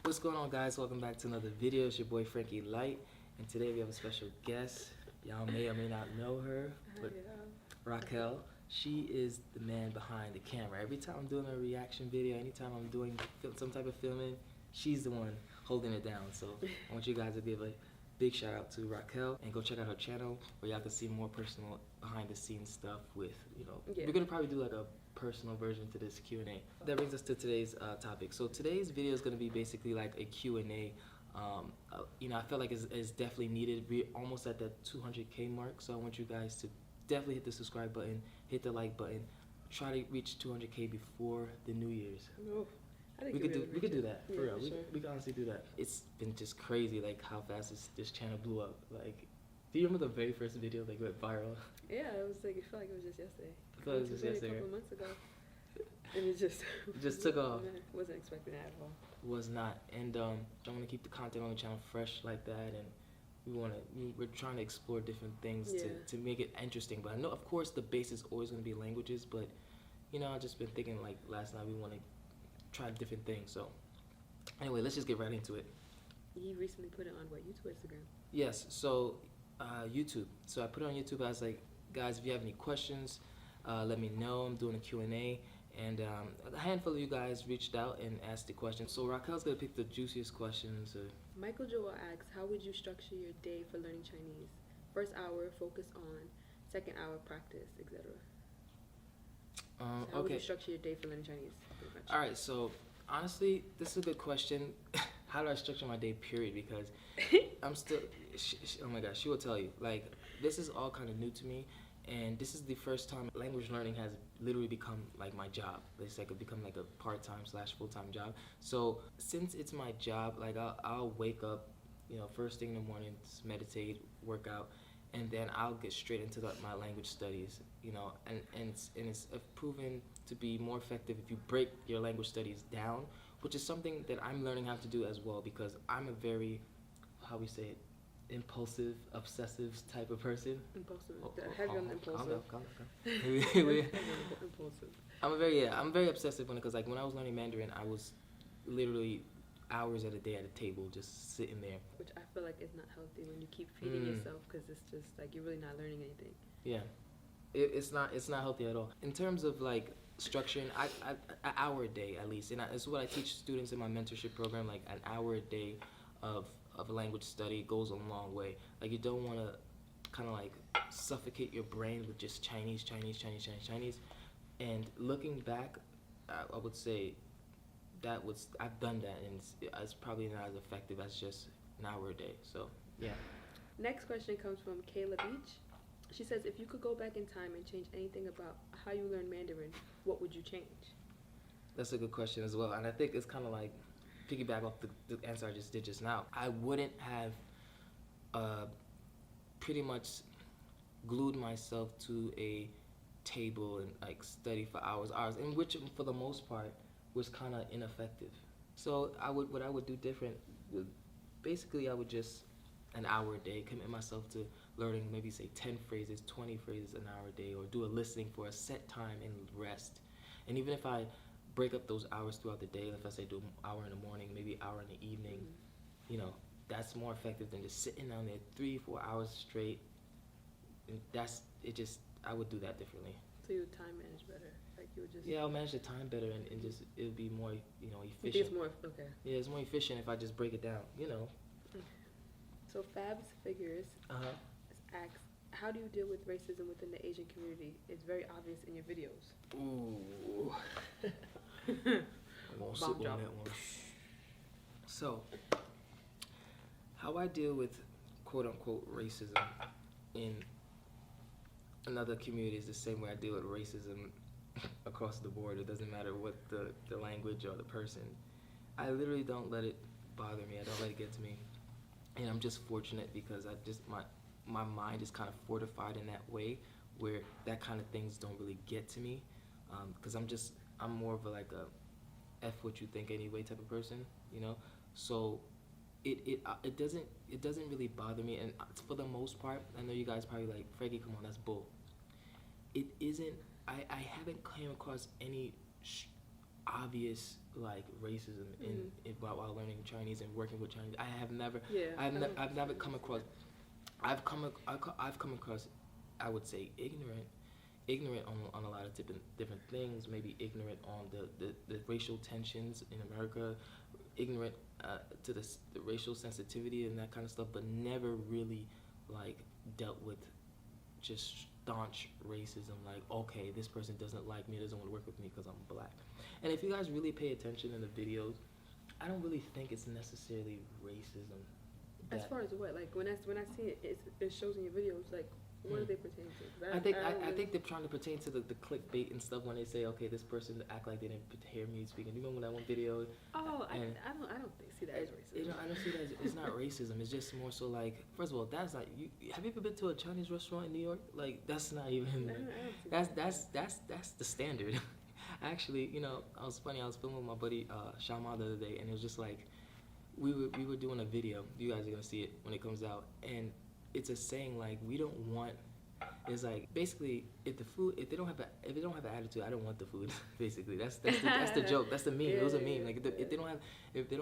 What's going on, guys? Welcome back to another video. It's your boy Frankie Light, and today we have a special guest. Y'all may or may not know her, but Raquel, she is the man behind the camera. Every time I'm doing a reaction video, anytime I'm doing some type of filming, she's the one holding it down. So I want you guys to give a big shout out to Raquel and go check out her channel where y'all can see more personal behind the scenes stuff with, we're gonna probably do like a personal version to this Q&A. That brings us to today's topic. So today's video is gonna be basically like a Q&A. I feel like it's definitely needed. We're almost at the 200K mark, so I want you guys to definitely hit the subscribe button, hit the like button, try to reach 200K before the New Year's. We could do that for real. We could honestly do that. It's been just crazy, like how fast this channel blew up. Like, do you remember the very first video that went viral? Yeah, it was like, it felt like it was just yesterday. I felt like it was just yesterday. A couple of months ago. And it just took off. Wasn't expecting that at all. Was not. And I want to keep the content on the channel fresh like that, and we're trying to explore different things to make it interesting. But I know, of course, the base is always going to be languages, but I've just been thinking, like last night, we want to try different things. So anyway, let's just get right into it. You recently put it on what, YouTube or Instagram? Yes, so YouTube. So I put it on YouTube. I was like, guys, if you have any questions, let me know. I'm doing a Q&A, and a handful of you guys reached out and asked the questions. So Raquel's gonna pick the juiciest questions. Michael Joel asks, how would you structure your day for learning Chinese? First hour, focus on. Second hour, practice, etc. How would you structure your day for learning Chinese? All right, so honestly, this is a good question. How do I structure my day, period? Because I'm still, oh my gosh, she will tell you. Like, this is all kind of new to me, and this is the first time language learning has literally become like my job. It's like it become like a part-time / full-time job. So since it's my job, like I'll wake up, first thing in the morning, just meditate, work out, and then I'll get straight into my language studies, and it's proven to be more effective if you break your language studies down, which is something that I'm learning how to do as well, because I'm a very, how we say it, impulsive, obsessive type of person. Impulsive. Heavy on the impulsive. Calm Impulsive. I'm very obsessive because like when I was learning Mandarin, I was literally hours at a day at a table just sitting there. Which I feel like is not healthy when you keep feeding yourself, because it's just like you're really not learning anything. Yeah, it's not healthy at all. In terms of like structuring, an hour a day at least, and it's what I teach students in my mentorship program. Like an hour a day of a language study goes a long way. Like you don't want to kind of like suffocate your brain with just Chinese. And looking back, I would say I've done that, and it's probably not as effective as just an hour a day. So yeah. Next question comes from Kayla Beach. She says, if you could go back in time and change anything about how you learn Mandarin, what would you change? That's a good question as well, and I think it's kind of like piggyback off the answer I just did just now. I wouldn't have pretty much glued myself to a table and like study for hours, and which for the most part was kind of ineffective. So what I would do different, basically I would just an hour a day commit myself to learning maybe say 10 phrases, 20 phrases an hour a day, or do a listening for a set time and rest. And even if I break up those hours throughout the day, if I say do an hour in the morning, maybe an hour in the evening, that's more effective than just sitting down there 3-4 hours straight. And I would do that differently. So you would time manage better? Like you would just... Yeah, I'll manage the time better, and just it would be more, efficient. It's more, okay. Yeah, it's more efficient if I just break it down, Okay. So Fabs Figures asks, how do you deal with racism within the Asian community? It's very obvious in your videos. Ooh. I won't sit on that one. So, how I deal with quote-unquote racism in another community is the same way I deal with racism across the board. It doesn't matter what the language or the person. I literally don't let it bother me. I don't let it get to me. And I'm just fortunate because my mind is kind of fortified in that way where that kind of things don't really get to me, because I'm more of like a F what you think anyway type of person, so it doesn't really bother me. And for the most part, I know you guys probably like, Frankie, come on, that's bull. It isn't. I haven't came across any obvious like racism while learning Chinese and working with Chinese. I have never, Yeah. I've never come across, I've come across, I would say ignorant on a lot of different things. Maybe ignorant on the racial tensions in America, ignorant to the racial sensitivity and that kind of stuff, but never really like dealt with just staunch racism. Like, okay, this person doesn't like me, doesn't want to work with me because I'm black. And if you guys really pay attention in the videos, I don't really think it's necessarily racism. As far as what, like when I see it, it shows in your videos. Like, what do they pertain to? I think they're trying to pertain to the clickbait and stuff when they say, okay, this person act like they didn't hear me speaking. You remember that one video? Oh, I don't see that as racism. You know, I don't see that it's not racism. It's just more so like, first of all, that's not you. Have you ever been to a Chinese restaurant in New York? Like, that's not even. That's the standard. Actually, you know, I was filming with my buddy Shama the other day, and it was just like, we were doing a video. You guys are gonna see it when it comes out, and it's a saying like, we don't want. It's like, basically, if they don't have an attitude, I don't want the food. Basically, that's the joke. That's the meme. It was a meme. Like, if they don't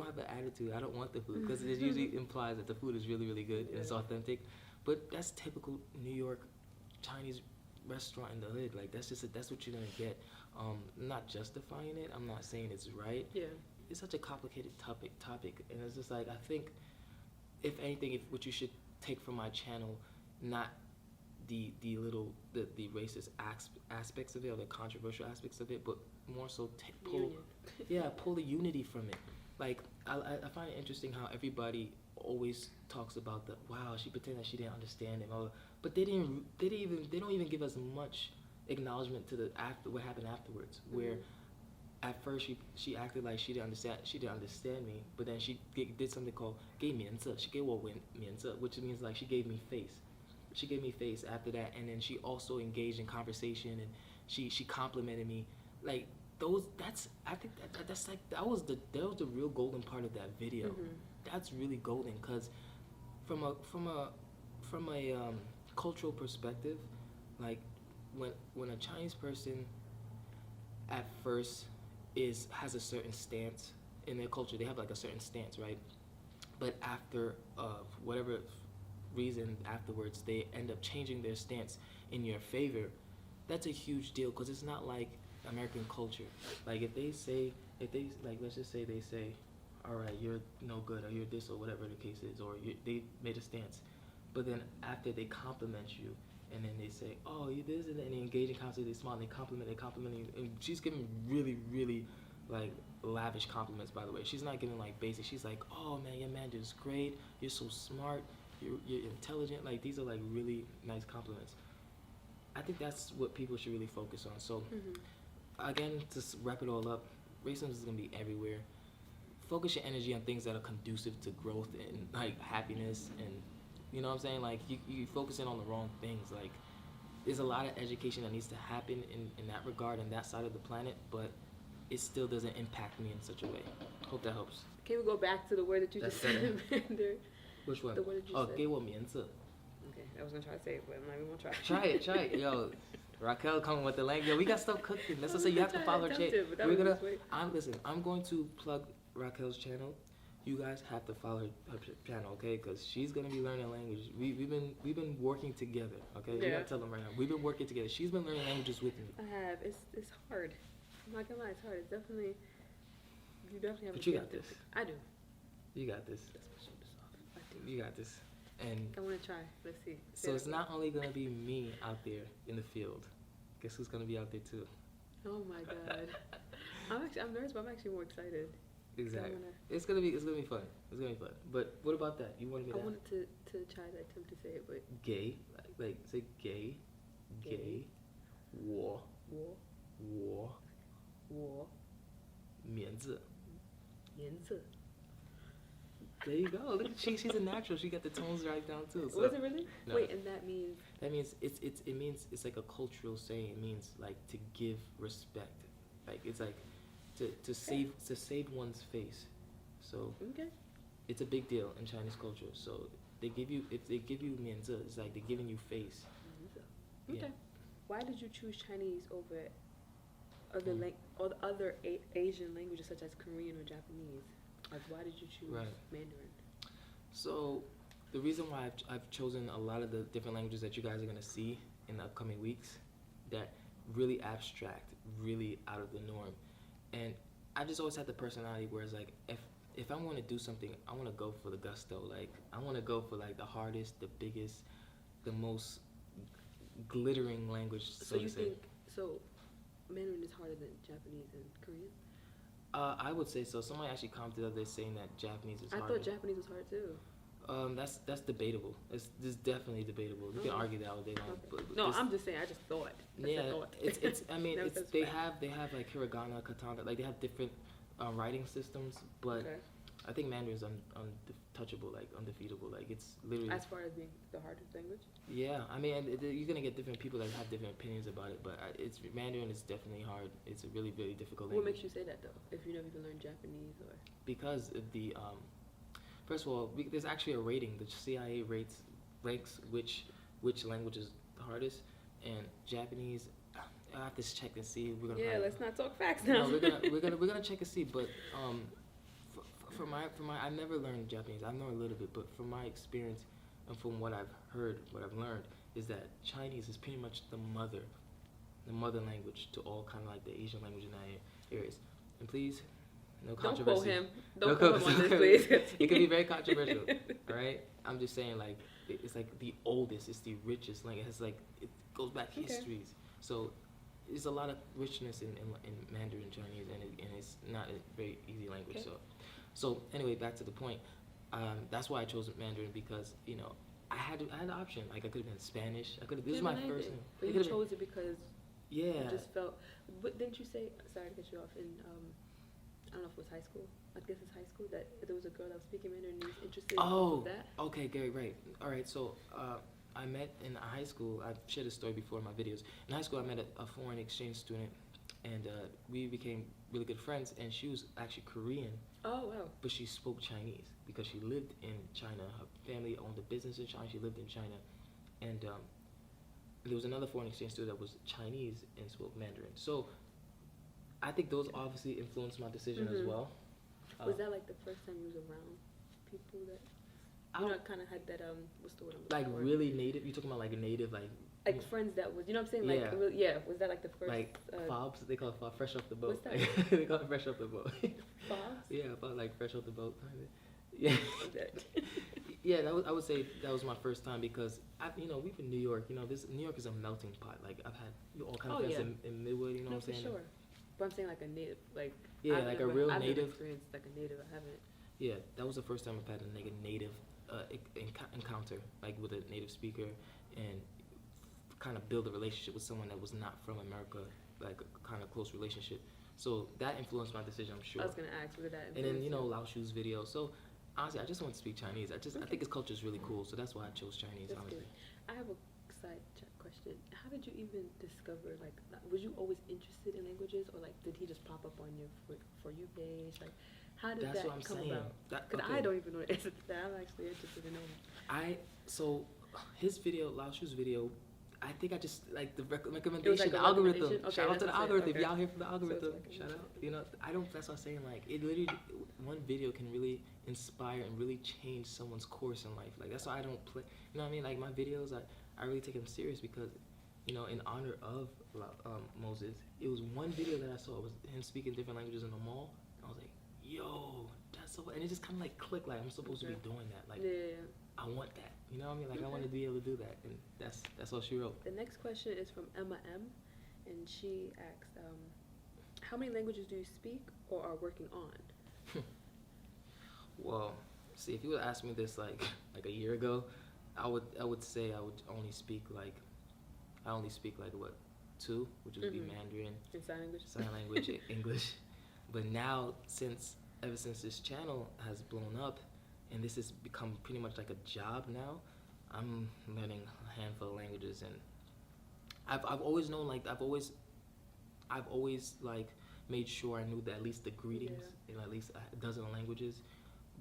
have an attitude, I don't want the food, because it usually implies that the food is really, really good and it's authentic. But that's typical New York Chinese restaurant in the hood. Like, that's what you're gonna get. I'm not justifying it. I'm not saying it's right. Yeah. It's such a complicated topic, and it's just like, I think, if anything, what you should take from my channel, not the racist aspects of it or the controversial aspects of it, but more so pull the unity from it. Like, I find it interesting how everybody always talks about wow, she pretended that she didn't understand him, but they don't even give us much acknowledgement to what happened afterwards, where at first she acted like she didn't understand me, but then she did something called 给面子. She gave 我面子, which means like she gave me face. She gave me face after that, and then she also engaged in conversation, and she complimented me. Like, I think that's like, that was the real golden part of that video. That's really golden, because from a cultural perspective, like, when a Chinese person at first has a certain stance in their culture, they have like a certain stance, right? But after whatever reason afterwards, they end up changing their stance in your favor. That's a huge deal, because it's not like American culture. Like, if let's just say they say, all right, you're no good, or you're this, or whatever the case is, or they made a stance, but then after they compliment you, and then they say, oh, you this, and then they engage in conversation, they smile, and they compliment you, and she's giving really, really, like, lavish compliments, by the way. She's not giving like basic. She's like, oh man, your Mandarin's great, you're so smart, you're intelligent. Like, these are like really nice compliments. I think that's what people should really focus on. So again, to wrap it all up, racism is gonna be everywhere. Focus your energy on things that are conducive to growth and like happiness, and you know what I'm saying? Like, you focusing on the wrong things. Like, there's a lot of education that needs to happen in that regard, on that side of the planet, but it still doesn't impact me in such a way. Hope that helps. Can we go back to the word that you just said? Which one? The word that you said. 给我面子. Okay, I was gonna try to say it, but I'm not even gonna try. Try it. Yo, Raquel coming with the language. Yo, we got stuff cooking. That's what I say. You have to follow her channel. I'm going to plug Raquel's channel. You guys have to follow her channel, okay? Because she's gonna be learning language. We've been working together, okay? Yeah. You gotta tell them right now. We've been working together. She's been learning languages with me. I have. It's hard. I'm not gonna lie, it's hard. You definitely have. But you got this. I do. You got this. That's my shoulders off. I do. You got this. And I want to try. Let's see. So it's not only gonna be me out there in the field. Guess who's gonna be out there too? Oh my God. I'm nervous, but I'm actually more excited. Exactly. It's gonna be fun. It's gonna be fun. But what about that? You wanted me to? I wanted to try to attempt to say it, but gay, like say gay, 我面子 There you go. Look, she's a natural. She got the tones right down too. So. Was it really? No. Wait, and that means it's like a cultural saying. It means like to give respect. Like it's like to save one's face. So it's a big deal in Chinese culture. So if they give you 面子, it's like they're giving you face. Okay. Yeah. Why did you choose Chinese over other Asian languages such as Korean or Japanese? Like, why did you choose Mandarin? So, the reason why I've chosen a lot of the different languages that you guys are gonna see in the upcoming weeks, that really abstract, really out of the norm, and I just always had the personality where it's like if I want to do something, I want to go for the gusto. Like I want to go for like the hardest, the biggest, the most glittering language. So you think Mandarin is harder than Japanese and Korean? I would say so. Somebody actually commented the other day saying that Japanese is harder. I thought Japanese was hard too. That's debatable. This is definitely debatable. You can argue that all day long. Okay. But no, I'm just saying. I just thought. It's. I mean, they have like hiragana, katana. Like they have different writing systems, but I think Mandarin is untouchable, like undefeatable. Like it's literally. As far as being the hardest language. Yeah, I mean, you're gonna get different people that have different opinions about it, but Mandarin is definitely hard. It's a really, really difficult language. What makes you say that though? If you never even learned Japanese or. Because of the first of all, there's actually a rating. The CIA ranks which language is the hardest, and Japanese. I have to check and see. Let's not talk facts now. No, we're gonna check and see. But for my I never learned Japanese. I know a little bit, but from my experience and from what I've heard, what I've learned is that Chinese is pretty much the mother language to all kind of like the Asian language in that areas. And please. No controversy. Don't quote him on this, please. It can be very controversial, all right? I'm just saying, like, it's like the oldest, it's the richest language. It goes back histories. So there's a lot of richness in Mandarin Chinese, and it's not a very easy language. Okay. So anyway, back to the point. That's why I chose Mandarin because I had the option. Like I could have been Spanish. This was my first. But you chose it because you just felt. But didn't you say? Sorry to cut you off. I don't know if it was high school. I guess it's high school that there was a girl that was speaking Mandarin and he was interested in that. Okay, Gary, right. All right, so I met in high school. I've shared this story before in my videos. In high school, I met a foreign exchange student, and we became really good friends. And she was actually Korean. Oh, wow. But she spoke Chinese because she lived in China. Her family owned a business in China. She lived in China. And there was another foreign exchange student that was Chinese and spoke Mandarin. So I think those obviously influenced my decision as well. Was that like the first time you was around people that kind of had that what's the word I'm like looking for? Really native? You talking about like a native like friends that was, you know what I'm saying? Like was that like the first like fobs? They call it fob, fresh off the boat. What's that? They call it fresh off the boat. Fobs? Yeah, about like fresh off the boat. Yeah. Yeah, I would say that was my first time because we're in New York. New York is a melting pot. Like I've had all kind of friends in Midwood. You know what I'm saying? For sure. But I'm saying like a native, like a real I've native. I've experienced like a native. I haven't. Yeah, that was the first time I've had a native encounter, like with a native speaker, and kind of build a relationship with someone that was not from America, like a kind of close relationship. So that influenced my decision, I'm sure. I was gonna ask whether that. And then Lao Shu's video. So honestly, I just want to speak Chinese. I think his culture is really cool. So that's why I chose Chinese. That's honestly. Good. I have a side question. How did you even discover, like, was you always interested in languages, or like did he just pop up on your for you page? Like, how did that come about? Because I don't even know the answer to that. I'm actually interested in knowing. So his video, Lao Shu's video, I think I just like the recommendation, like the algorithm. Okay, shout out to the algorithm. Okay. If y'all here from the algorithm, So shout out. I don't. That's what I'm saying. Like it literally, one video can really inspire and really change someone's course in life. Like that's why I don't play. You know what I mean? Like my videos, I really take them serious because, in honor of Moses, it was one video that I saw. It was him speaking different languages in the mall. I was like, yo, that's so. And it just kind of like clicked. Like I'm supposed to be doing that. Like I want that. You know what I mean? Like I want to be able to do that, and that's all she wrote. The next question is from Emma M, and she asks, how many languages do you speak or are working on? Well, see, if you would ask me this like a year ago, I would say I would only speak like what, 2, which would be Mandarin, and sign language, English. But now ever since this channel has blown up, and this has become pretty much like a job now, I'm learning a handful of languages, and I've always known, like I've always like made sure I knew that at least the greetings in at least a dozen languages.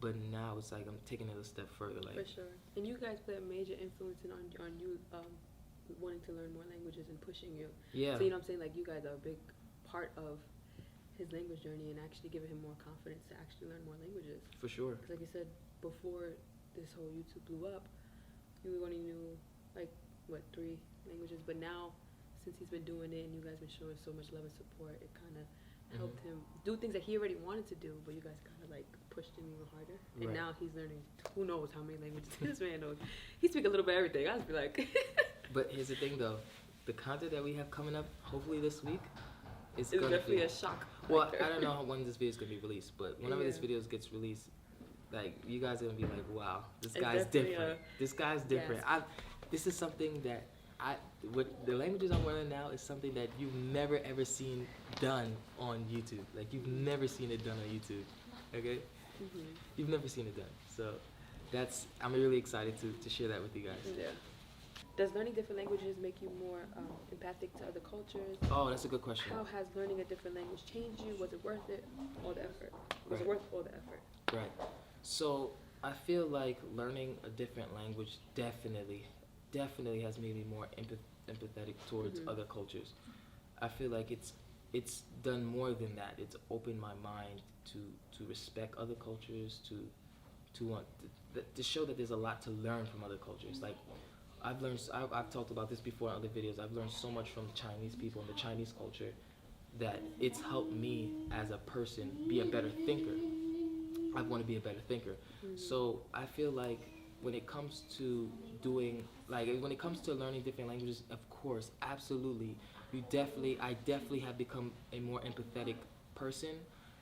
But now it's like I'm taking it a step further. Like for sure. And you guys play a major influence on you wanting to learn more languages and pushing you. Yeah. So you know what I'm saying? Like you guys are a big part of his language journey and actually giving him more confidence to actually learn more languages. For sure. Because like you said, before this whole YouTube blew up, you only knew like what 3 languages, but now since he's been doing it and you guys been showing so much love and support, it kind of helped him do things that he already wanted to do, but you guys kind of like pushed him even harder. And now he's learning who knows how many languages. This man knows. He speaks a little bit of everything. I'd be like. But here's the thing though, the content that we have coming up, hopefully this week, it's gonna definitely be a shock. Well, I don't know when this video is gonna be released, but whenever this video gets released, like you guys are gonna be like, wow, this guy's different. This guy's different. Yes. This is something that what the languages I'm learning now is something that you've never ever seen done on YouTube. Like you've never seen it done on YouTube. Okay? You've never seen it done. So I'm really excited to share that with you guys. Yeah. Does learning different languages make you more empathic to other cultures? Oh, that's a good question. How has learning a different language changed you? Was it worth it? All the effort? Was it worth all the effort? Right. So I feel like learning a different language definitely has made me more empathetic towards other cultures. I feel like it's done more than that. It's opened my mind to respect other cultures, to want to show that there's a lot to learn from other cultures. Like I've talked about this before in other videos. I've learned so much from Chinese people and the Chinese culture that it's helped me as a person be a better thinker. I want to be a better thinker. So I feel like when it comes to learning different languages, of course, absolutely, I definitely have become a more empathetic person,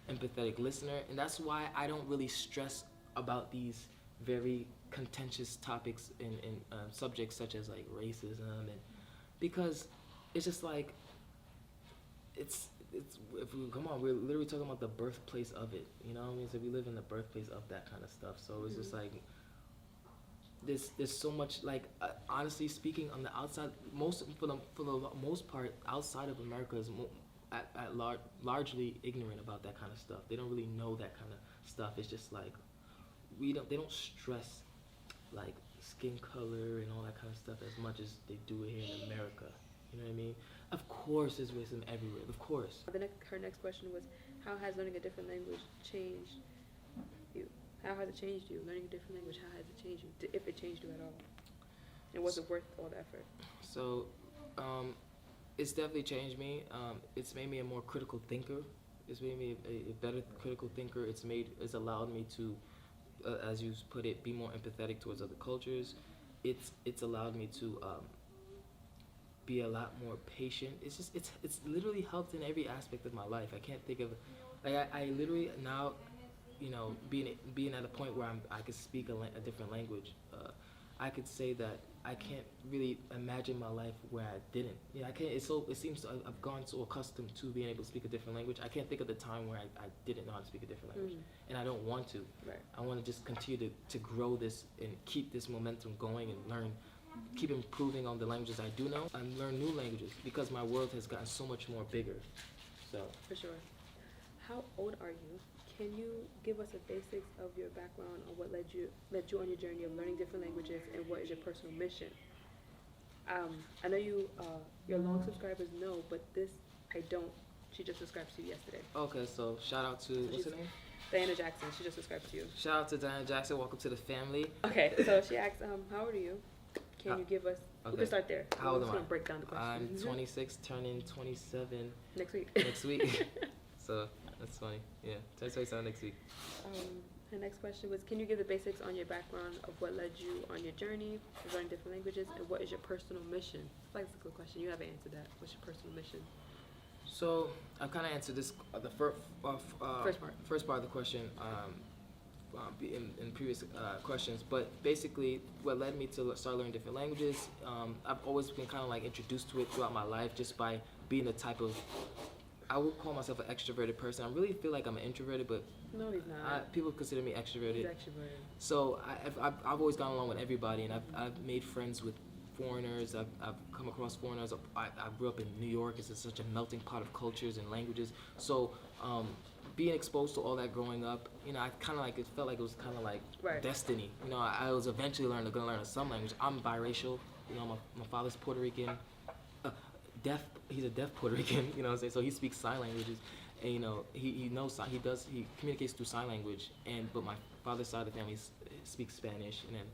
empathetic listener, and that's why I don't really stress about these very contentious topics and subjects such as like racism, and because it's just like we're literally talking about the birthplace of it, you know what I mean? So we live in the birthplace of that kind of stuff. So it's just like there's so much, like honestly speaking, on the outside, for the most part, outside of America is largely ignorant about that kind of stuff. They don't really know that kind of stuff. It's just like they don't stress like skin color and all that kind of stuff as much as they do here in America. You know what I mean? Of course there's racism everywhere, of course. Her next question was, how has learning a different language changed you? How has it changed you? Learning a different language, how has it changed you? If it changed you at all? And was it worth all the effort? So, it's definitely changed me. It's made me a more critical thinker. It's made me a better critical thinker. It's allowed me to, as you put it, be more empathetic towards other cultures. It's allowed me to be a lot more patient. It's literally helped in every aspect of my life. I can't think of, like I literally now, you know, being at a point where I could speak a different language. I could say that I can't really imagine my life where I didn't. Yeah, I can't. It seems I've gone so accustomed to being able to speak a different language. I can't think of the time where I didn't know how to speak a different language, and I don't want to. Right. I want to just continue to grow this and keep this momentum going and learn, keep improving on the languages I do know and learn new languages because my world has gotten so much more bigger. So. For sure. How old are you? Can you give us the basics of your background on what led you on your journey of learning different languages and what is your personal mission? I know your long subscribers know, but this I don't. She just subscribed to you yesterday. Okay, so shout out to what's her name? Diana Jackson. She just subscribed to you. Shout out to Diana Jackson. Welcome to the family. Okay, so she asked, how old are you? Can you give us? Okay. We can start there. How old am I? Break down the question. I'm 26, turning 27 next week. Next week. So that's funny. Yeah, 27 next week. Her next question was, can you give the basics on your background of what led you on your journey of learning different languages, and what is your personal mission? I feel like that's a good question. You haven't answered that. What's your personal mission? So I kind of answered this the first part of the question in previous questions, but basically what led me to start learning different languages, I've always been kind of like introduced to it throughout my life just by being the type of, I would call myself an extroverted person. I really feel like I'm an introverted, but no, he's not. People consider me extroverted. He's extroverted. So I've always gone along with everybody, and I've made friends with foreigners. I've come across foreigners. I grew up in New York. It's such a melting pot of cultures and languages. So being exposed to all that growing up, you know, I kind of like, it felt like it was kind of like destiny. You know, I was eventually going to learn some language. I'm biracial. You know, my father's Puerto Rican. He's a deaf Puerto Rican, you know what I'm saying? So he speaks sign languages. and he knows he communicates through sign language, but my father's side of the family speaks Spanish, and then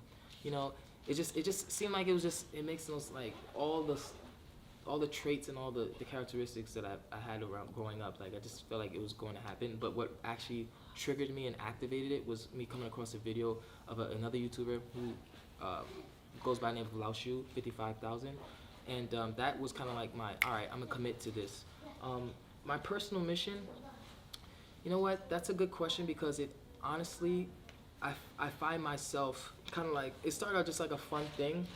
it just seemed like it makes those like all the traits and all the characteristics that I had around growing up. Like I just felt like it was going to happen. But what actually triggered me and activated it was me coming across a video of another YouTuber who goes by the name of Laoshu 55,000, and that was kind of like all right, I'm gonna commit to this. My personal mission, you know what? That's a good question, because it honestly, I find myself kind of like, it started out just like a fun thing.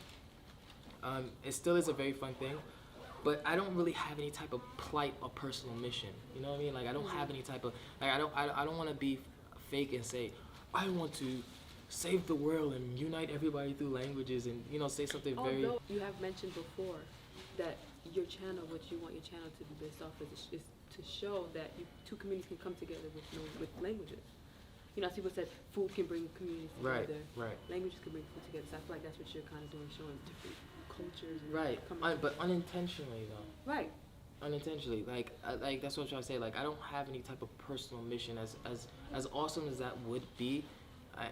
It still is a very fun thing. But I don't really have any type of plight or personal mission. You know what I mean? Like I don't have any type of like I don't want to be fake and say I want to save the world and unite everybody through languages and say something very. Although you have mentioned before that your channel, what you want your channel to be based off of, is to show that two communities can come together with languages. As people said, food can bring communities together. Right. Languages can bring food together. So I feel like that's what you're kind of doing, showing different cultures. And but unintentionally though. Right. Unintentionally, like that's what I'm trying to say. Like I don't have any type of personal mission, as awesome as that would be, I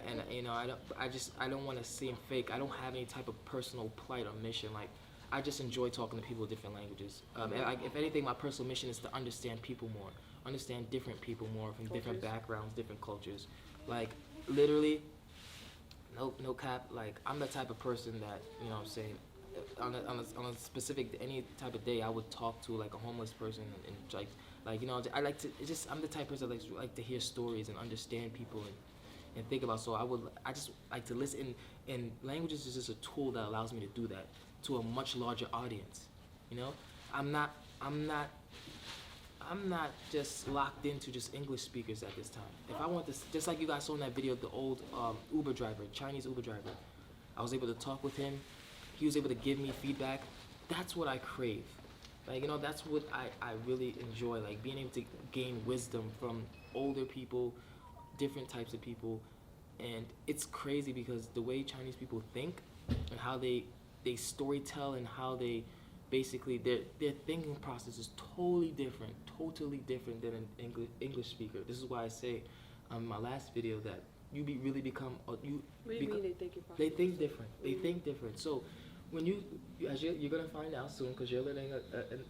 don't want to seem fake. I don't have any type of personal plight or mission. Like I just enjoy talking to people with different languages. And like if anything, my personal mission is to understand people more, understand different people more from different backgrounds, different cultures. Like literally, no cap. Like I'm the type of person that what I'm saying. On a specific any type of day, I would talk to like a homeless person and I like to. I'm the type of person that like to hear stories and understand people and think about. So I just like to listen. And languages is just a tool that allows me to do that to a much larger audience. I'm not just locked into just English speakers at this time. If I want to, just like you guys saw in that video, the old Uber driver, Chinese Uber driver, I was able to talk with him. He was able to give me feedback. That's what I crave. Like, that's what I really enjoy. Like being able to gain wisdom from older people, different types of people. And it's crazy because the way Chinese people think and how they story tell and how they basically, their thinking process is totally different than an English speaker. This is why I say in my last video that you really become. What do you mean they think your process? They think different. They think different. So when you're gonna find out soon, because you're learning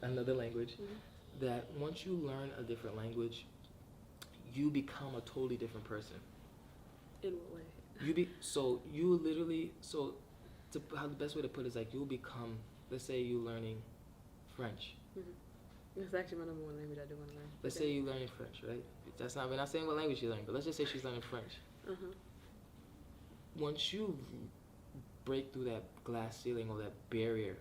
another language, that once you learn a different language, you become a totally different person. In what way? How the best way to put it is like you'll become. Let's say you're learning French. That's actually my number one language I do want to learn. Let's say you're learning French, right? We're not saying what language you're learning, but let's just say she's learning French. Once you break through that glass ceiling or that barrier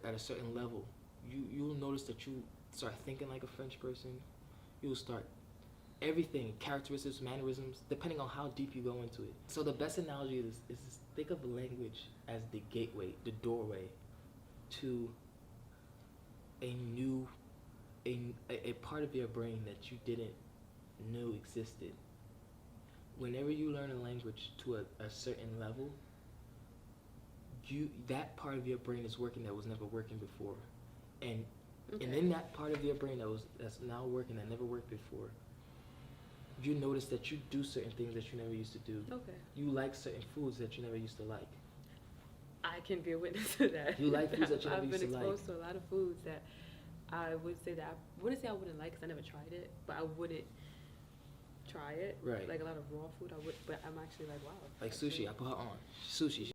at a certain level, you'll notice that you start thinking like a French person. You'll start everything, characteristics, mannerisms, depending on how deep you go into it. So the best analogy is think of language as the gateway, the doorway to a part of your brain that you didn't know existed. Whenever you learn a language to a certain level, that part of your brain is working that was never working before, and in that part of your brain that's now working that never worked before, you notice that you do certain things that you never used to do. You like certain foods that you never used to like. I can be a witness to that. You like foods that you never used to like. I've been exposed to a lot of foods that I would say that I wouldn't say I wouldn't like because I never tried it, but I wouldn't try it. Right. Like a lot of raw food, I would, but I'm actually like, wow. Like sushi, I put her on. Sushi.